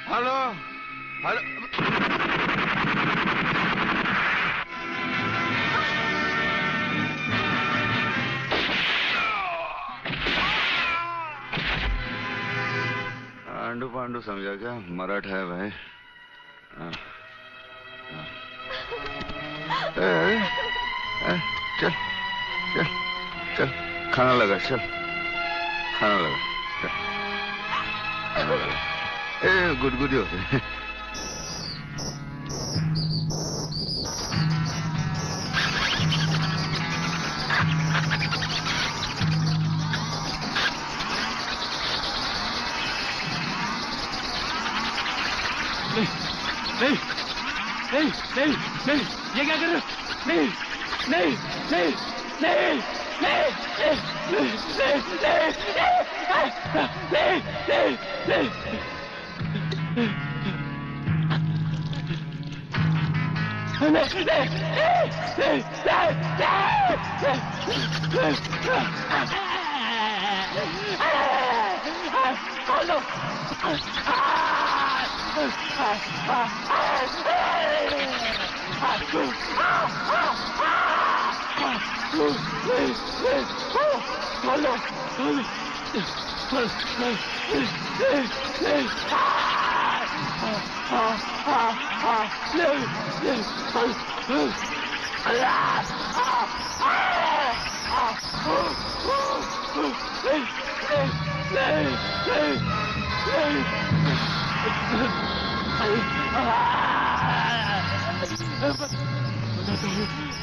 Hello hello. आंडू पांडू समझा क्या? मराठ है भाई। चल चल चल, खाना लगा, चल खाना लगा, चल खाना लगा। गुदगुदी होते। नहीं नहीं नहीं नहीं, ये क्या कर रहे हो? नहीं नहीं नहीं नहीं नहीं नहीं नहीं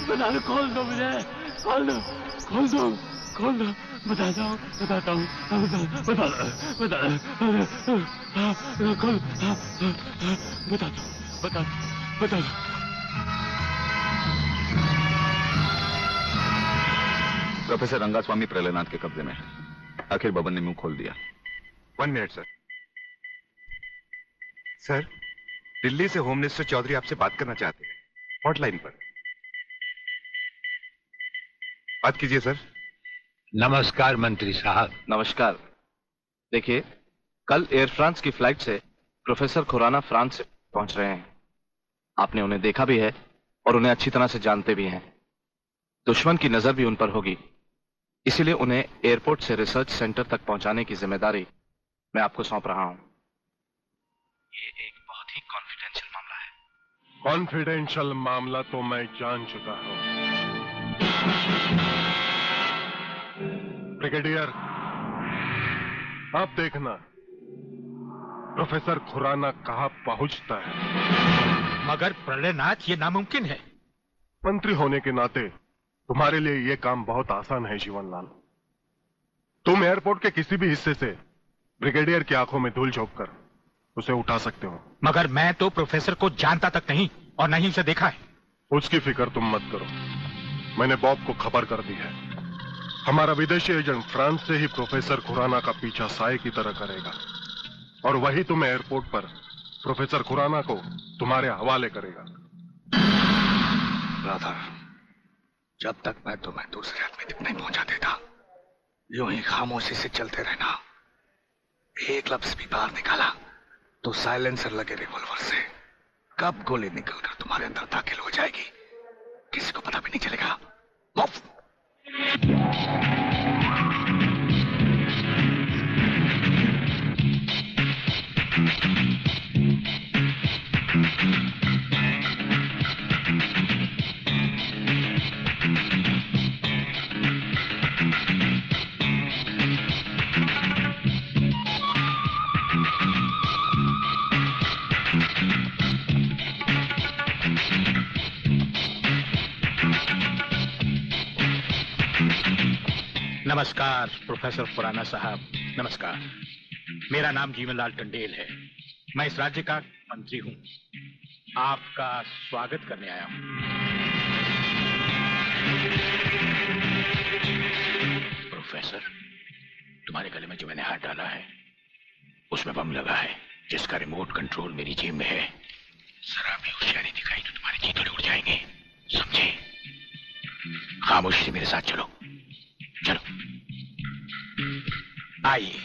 बता दो, खोल दो मुझे, खोल दो, खोल दो, खोल दो, बताता हूँ, बताता हूँ, बता दो, खोल, बता दो, बता दो, बता दो। प्रोफेसर रंगास्वामी प्रलयनाथ के कब्जे में है। आखिर बबन ने मुंह खोल दिया। 1 मिनट सर। सर, दिल्ली से होम मिनिस्टर चौधरी आपसे बात करना चाहते हैं, हॉटलाइन पर। बात कीजिए सर। नमस्कार मंत्री साहब। नमस्कार। देखिए, कल एयर फ्रांस की फ्लाइट से प्रोफेसर खुराना फ्रांस से पहुंच रहे हैं। आपने उन्हें देखा भी है और उन्हें अच्छी तरह से जानते भी हैं। दुश्मन की नजर भी उन पर होगी, इसीलिए उन्हें एयरपोर्ट से रिसर्च सेंटर तक पहुंचाने की जिम्मेदारी मैं आपको सौंप रहा हूं। ये एक बहुत ही कॉन्फिडेंशियल मामला है। कॉन्फिडेंशियल मामला तो मैं जान चुका हूं। ब्रिगेडियर, आप देखना प्रोफेसर खुराना कहां पहुंचता है। मगर प्रलयनाथ, ये नामुमकिन है। मंत्री होने के नाते तुम्हारे लिए यह काम बहुत आसान है जीवनलाल। तुम एयरपोर्ट के किसी भी हिस्से से ब्रिगेडियर की आंखों में धूल झोंककर उसे उठा सकते हो। मगर मैं तो प्रोफेसर को जानता तक नहीं और नहीं उसे देखा है। उसकी फिक्र तुम मत करो, मैंने बॉब को खबर कर दी है। हमारा विदेशी एजेंट फ्रांस से ही प्रोफेसर खुराना का पीछा साए की तरह करेगा और वही तुम्हें एयरपोर्ट पर प्रोफेसर खुराना को तुम्हारे हवाले करेगा। राधा, जब तक मैं तुम्हें दूसरे आदमी तक नहीं पहुंचा देता, यूं ही खामोशी से चलते रहना। एक लफ्ज भी बाहर निकाला तो साइलेंसर लगे रिवॉल्वर से कब गोली निकलकर तुम्हारे अंदर दाखिल हो जाएगी किसी को पता भी नहीं चलेगा। नमस्कार प्रोफेसर खुराना साहब, नमस्कार। मेरा नाम जीवनलाल टंडेल है। मैं इस राज्य का मंत्री हूं। आपका स्वागत करने आया हूं। प्रोफेसर, तुम्हारे गले में जो मैंने हाथ डाला है उसमें बम लगा है जिसका रिमोट कंट्रोल मेरी जेब में है। जरा भी होशियारी दिखाई तो तुम्हारे चीथड़े उड़ जाएंगे, समझे? खामोशी से मेरे साथ चलो, चलो आइए।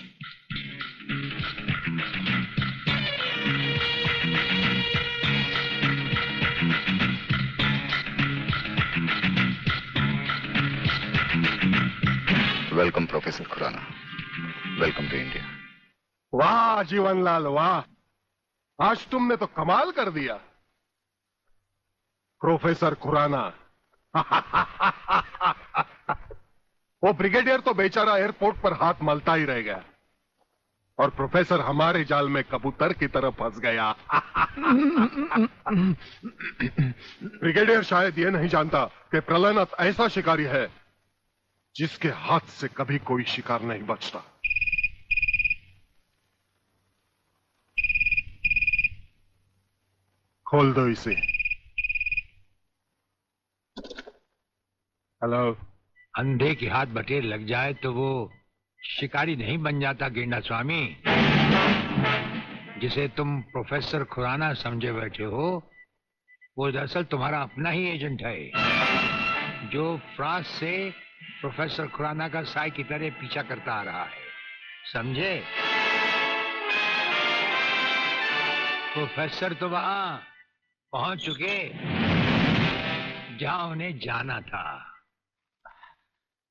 Welcome professor Khurana, welcome to India. वाह जीवनलाल वाह, आज तुमने तो कमाल कर दिया प्रोफेसर खुराना। वो ब्रिगेडियर तो बेचारा एयरपोर्ट पर हाथ मलता ही रह गया और प्रोफेसर हमारे जाल में कबूतर की तरह फंस गया। ब्रिगेडियर शायद ये नहीं जानता कि प्रलयनाथ ऐसा शिकारी है जिसके हाथ से कभी कोई शिकार नहीं बचता। खोल दो इसे। हेलो। अंधे के हाथ बटेर लग जाए तो वो शिकारी नहीं बन जाता गेंडा स्वामी। जिसे तुम प्रोफेसर खुराना समझे बैठे हो वो दरअसल तुम्हारा अपना ही एजेंट है, जो फ्रांस से प्रोफेसर खुराना का साई की तरह पीछा करता आ रहा है, समझे? प्रोफेसर तो वहां पहुंच चुके जहां उन्हें जाना था।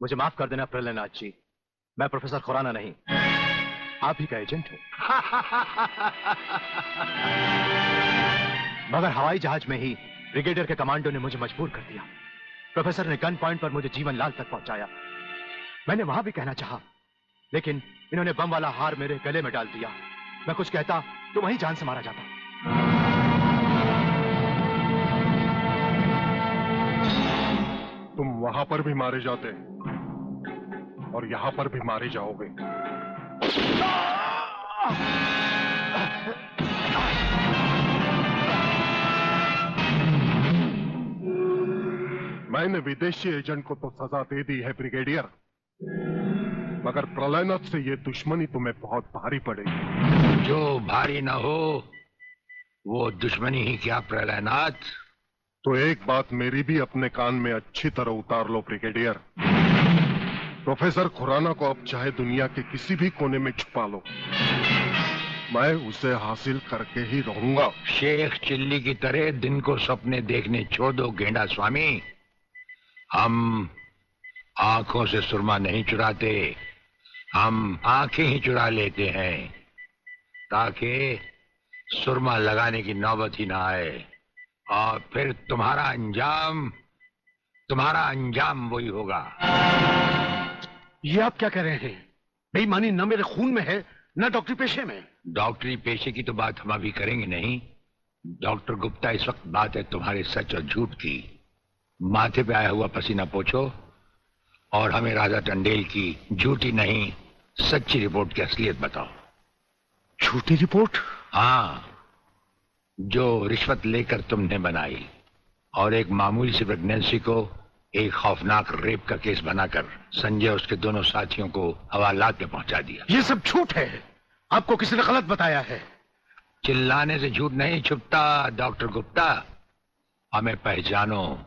मुझे माफ कर देना प्रलयनाथ जी, मैं प्रोफेसर खुराना नहीं, आप ही का एजेंट हूं। मगर हवाई जहाज में ही ब्रिगेडियर के कमांडो ने मुझे मजबूर कर दिया। प्रोफेसर ने गन पॉइंट पर मुझे जीवनलाल तक पहुंचाया। मैंने वहां भी कहना चाहा, लेकिन इन्होंने बम वाला हार मेरे गले में डाल दिया। मैं कुछ कहता तो वहीं जान से मारा जाता। तुम वहां पर भी मारे जाते और यहां पर भी मारे जाओगे। मैंने विदेशी एजेंट को तो सजा दे दी है ब्रिगेडियर, मगर प्रलयनाथ से ये दुश्मनी तुम्हें बहुत भारी पड़ेगी। जो भारी ना हो वो दुश्मनी ही क्या प्रलयनाथ। तो एक बात मेरी भी अपने कान में अच्छी तरह उतार लो ब्रिगेडियर। प्रोफेसर खुराना को अब चाहे दुनिया के किसी भी कोने में छुपा लो, मैं उसे हासिल करके ही रहूंगा। शेख चिल्ली की तरह दिन को सपने देखने छोड़ दो गेंडा स्वामी। हम आंखों से सुरमा नहीं चुराते, हम आंखें ही चुरा लेते हैं ताकि सुरमा लगाने की नौबत ही ना आए, और फिर तुम्हारा अंजाम वही होगा। ये आप क्या कह रहे हैं? बेईमानी न मेरे खून में है न डॉक्टरी पेशे में। डॉक्टरी पेशे की तो बात हम अभी करेंगे नहीं। डॉक्टर गुप्ता, इस वक्त बात है तुम्हारे सच और झूठ की। माथे पे आया हुआ पसीना पोछो और हमें राजा टंडेल की झूठी नहीं सच्ची रिपोर्ट की असलियत बताओ। झूठी रिपोर्ट? हाँ, जो रिश्वत लेकर तुमने बनाई और एक मामूली सी प्रेगनेंसी को एक खौफनाक रेप का केस बनाकर संजय और उसके दोनों साथियों को हवालात में पहुंचा दिया। ये सब झूठ है, आपको किसी ने गलत बताया है। चिल्लाने से झूठ नहीं छुपता डॉक्टर गुप्ता। हमें पहचानो,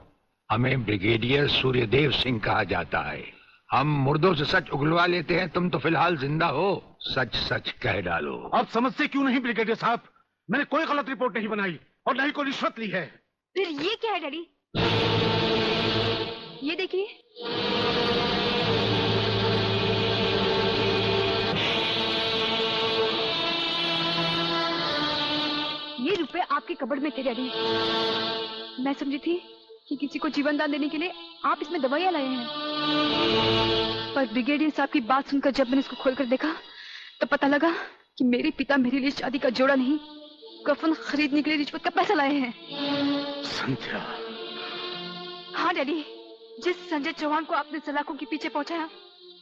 हमें ब्रिगेडियर सूर्यदेव सिंह कहा जाता है। हम मुर्दों से सच उगलवा लेते हैं, तुम तो फिलहाल जिंदा हो। सच सच कह डालो। आप समझते क्यों नहीं ब्रिगेडियर साहब? मैंने कोई गलत रिपोर्ट नहीं बनाई और न ही कोई रिश्वत ली है। फिर ये क्या है डैडी? ये देखिए। ये रुपए आपके कबड़ में थे डैडी। मैं समझी थी कि किसी को जीवन दान देने के लिए आप इसमें दवाइयां लाए हैं, पर ब्रिगेडियर साहब की बात सुनकर जब मैंने इसको खोलकर देखा तो पता लगा कि मेरे पिता मेरे लिए शादी का जोड़ा नहीं, कफन खरीदने के लिए रिश्वत का पैसा लाए हैं। संध्या। हाँ डैडी, जिस संजय चौहान को आपने सलाखों के पीछे पहुंचाया,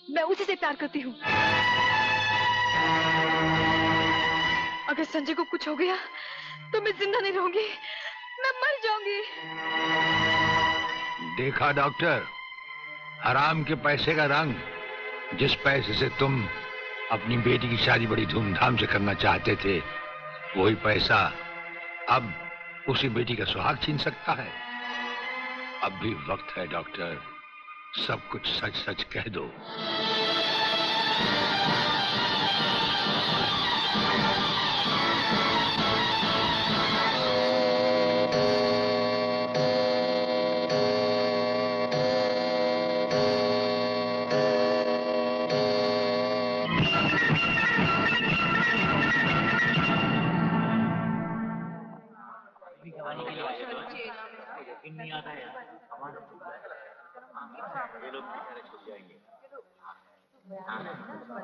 मैं उसी से प्यार करती हूँ। अगर संजय को कुछ हो गया तो मैं जिंदा नहीं रहूंगी, मैं मर जाऊंगी। देखा डॉक्टर, हराम के पैसे का रंग। जिस पैसे से तुम अपनी बेटी की शादी बड़ी धूमधाम से करना चाहते थे, वही पैसा अब उसी बेटी का सुहाग छीन सकता है। अब भी वक्त है डॉक्टर, सब कुछ सच सच कह दो।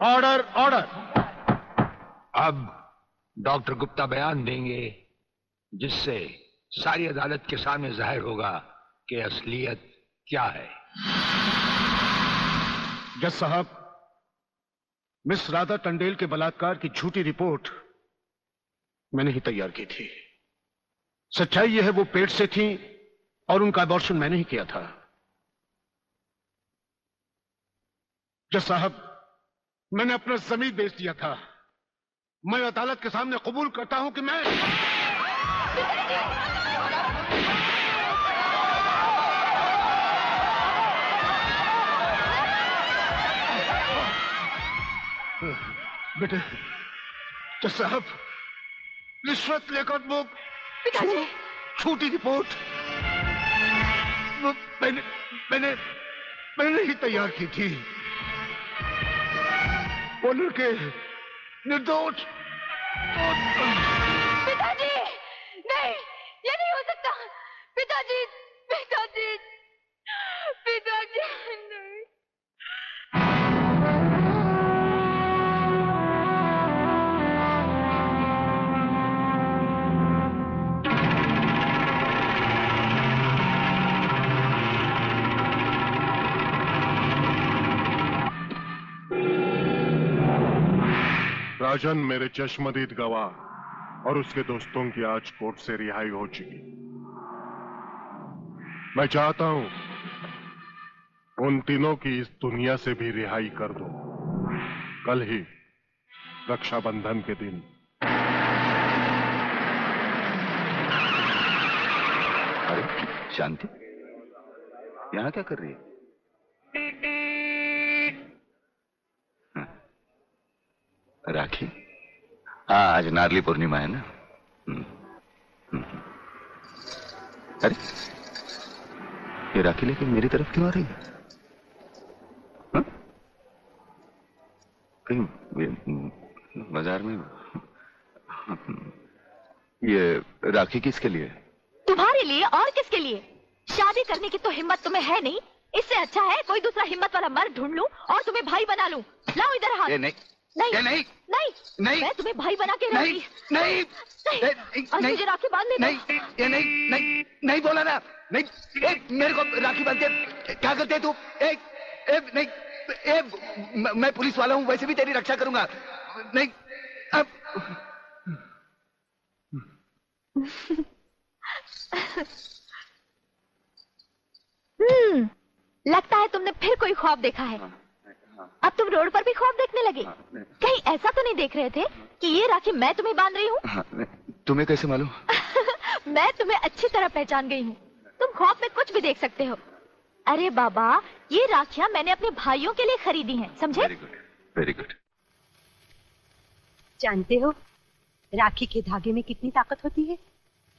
Order order. अब डॉक्टर गुप्ता बयान देंगे जिससे सारी अदालत के सामने जाहिर होगा कि असलियत क्या है। जज साहब, मिस राधा टंडेल के बलात्कार की झूठी रिपोर्ट मैंने ही तैयार की थी। सच्चाई यह है वो पेट से थी और उनका अबॉर्शन मैंने ही किया था। जज साहब, मैंने अपना जमीन बेच दिया था। मैं अदालत के सामने कबूल करता हूं कि मैं बेटे, जज साहब, रिश्वत लेकर वो पिताजी, झूठी रिपोर्ट वो मैंने ही तैयार की थी। वो लड़के निर्दोष। पिताजी, नहीं, ये नहीं हो सकता। पिताजी, पिताजी, पिताजी, नहीं। राजन मेरे चश्मदीद गवाह और उसके दोस्तों की आज कोर्ट से रिहाई हो चुकी। मैं चाहता हूं उन तीनों की इस दुनिया से भी रिहाई कर दो। कल ही रक्षाबंधन के दिन। अरे शांति, यहां क्या कर रही है? राखी? हाँ, आज नारली पूर्णिमा है ना। अरे ये राखी लेके मेरी तरफ क्यों आ रही है? हाँ? कहीं बाजार में ये राखी किसके लिए? तुम्हारे लिए और किसके लिए? शादी करने की तो हिम्मत तुम्हें है नहीं। इससे अच्छा है कोई दूसरा हिम्मत वाला मर्द ढूंढ लूं और तुम्हें भाई बना लूं। लाओ इधर हाथ। नहीं नहीं नहीं नहीं नहीं, मैं तुम्हें भाई बना के नहीं नहीं और मुझे राखी बांध लेना। नहीं, ये नहीं नहीं नहीं बोला ना। नहीं, मेरे को राखी बांध के क्या करते तू? नहीं, मैं पुलिस वाला हूं, वैसे भी तेरी रक्षा करूंगा। नहीं, अब लगता है तुमने फिर कोई ख्वाब देखा है। अब तुम रोड पर भी ख्वाब देखने लगे। कहीं ऐसा तो नहीं देख रहे थे कि ये राखी मैं तुम्हें बांध रही हूँ? तुम्हें कैसे मालूम? मैं तुम्हें अच्छी तरह पहचान गई हूँ। तुम ख्वाब में कुछ भी देख सकते हो। अरे बाबा, ये राखियां मैंने अपने भाइयों के लिए खरीदी हैं, समझे? Very good, very good. जानते हो राखी के धागे में कितनी ताकत होती है?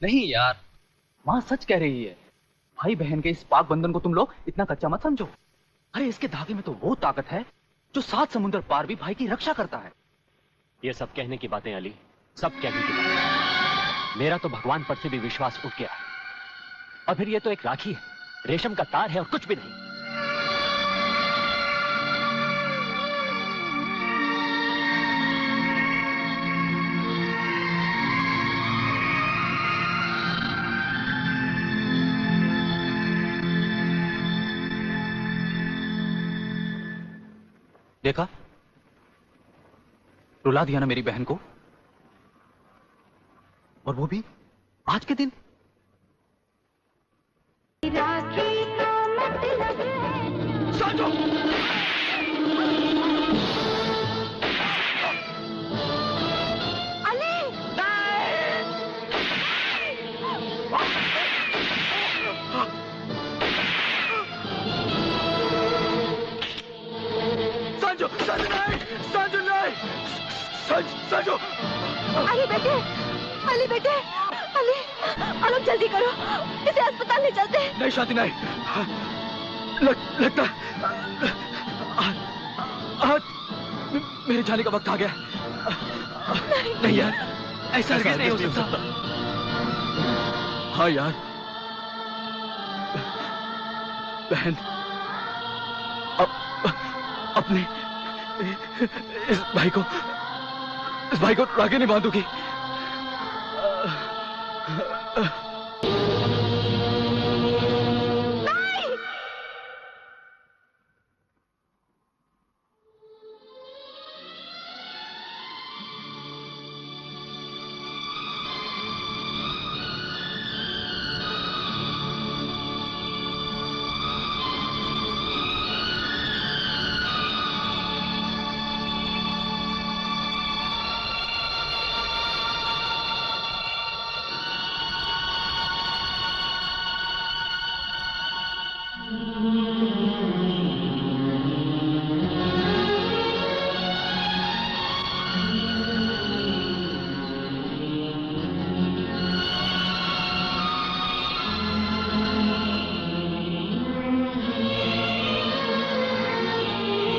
नहीं यार, माँ सच कह रही है। भाई बहन के इस पाक बंधन को तुम लोग इतना कच्चा मत समझो। अरे इसके धागे में तो वो ताकत है जो 7 समुद्र पार भी भाई की रक्षा करता है। ये सब कहने की बातें अली, सब कहने की बातें। मेरा तो भगवान पर से भी विश्वास उठ गया। और फिर ये तो एक राखी है, रेशम का तार है और कुछ भी नहीं। देखा, रुला दिया ना मेरी बहन को, और वो भी आज के दिन। राखी का मतलब है साजो! अली! साजो! साजो नहीं! साजो नहीं! साजो! अली बेटे, अली बेटे, अली, अली जल्दी करो, इसे अस्पताल ले चलते हैं। नहीं शादी नहीं, लगता आज मेरे जाने का वक्त आ गया। नहीं यार, ऐसा नहीं हो सकता। हाँ यार, बहन अपने इस भाई को राखी नहीं बांधूगी।